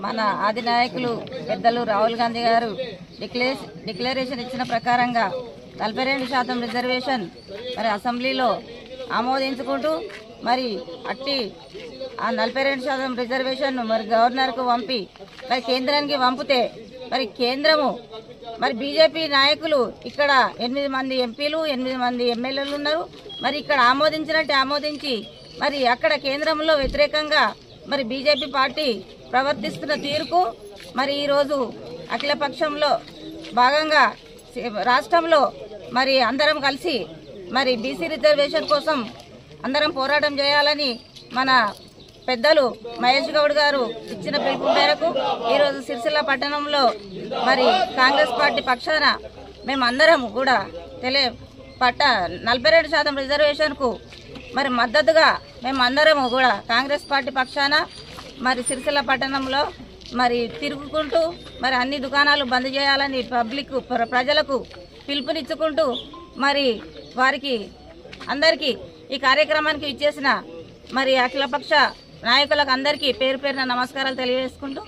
మన ఆది నాయకులు పెద్దలు రాహుల్ గాంధీ గారు డిక్లరేషన్ ఇచ్చిన ప్రకారంగా 42% రిజర్వేషన్ మరి అసెంబ్లీలో ఆమోదించుకుంటూ మరి అట్టి ఆ 42% రిజర్వేషన్ మరి గవర్నర్కు పంపి మరి కేంద్రానికి పంపితే మరి కేంద్రము మరి బీజేపీ నాయకులు ఇక్కడ 8 మంది ఎంపీలు 8 మంది ఎమ్మెల్యేలు ఉన్నారు. మరి ఇక్కడ ఆమోదించినట్టు ఆమోదించి మరి అక్కడ కేంద్రంలో వ్యతిరేకంగా మరి బీజేపీ పార్టీ ప్రవర్తిస్తున్న తీరుకు మరి ఈరోజు అఖిలపక్షంలో భాగంగా రాష్ట్రంలో మరి అందరం కలిసి మరి బీసీ రిజర్వేషన్ కోసం అందరం పోరాటం చేయాలని మన పెద్దలు మహేష్ గౌడ్ గారు ఇచ్చిన పిలుపు మేరకు ఈరోజు సిరిసిల్ల పట్టణంలో మరి కాంగ్రెస్ పార్టీ పక్షాన మేమందరం కూడా 42% రిజర్వేషన్కు మరి మద్దతుగా మేమందరం కూడా కాంగ్రెస్ పార్టీ పక్షాన మరి సిరిసిల్ల పట్టణంలో మరి తిరుగుకుంటూ మరి అన్ని దుకాణాలు బంద్ చేయాలని ప్రజలకు పిలుపునిచ్చుకుంటూ మరి వారికి అందరికీ ఈ కార్యక్రమానికి ఇచ్చేసిన మరి అఖిలపక్ష నాయకులకు అందరికీ పేరు పేరున నమస్కారాలు తెలియజేసుకుంటూ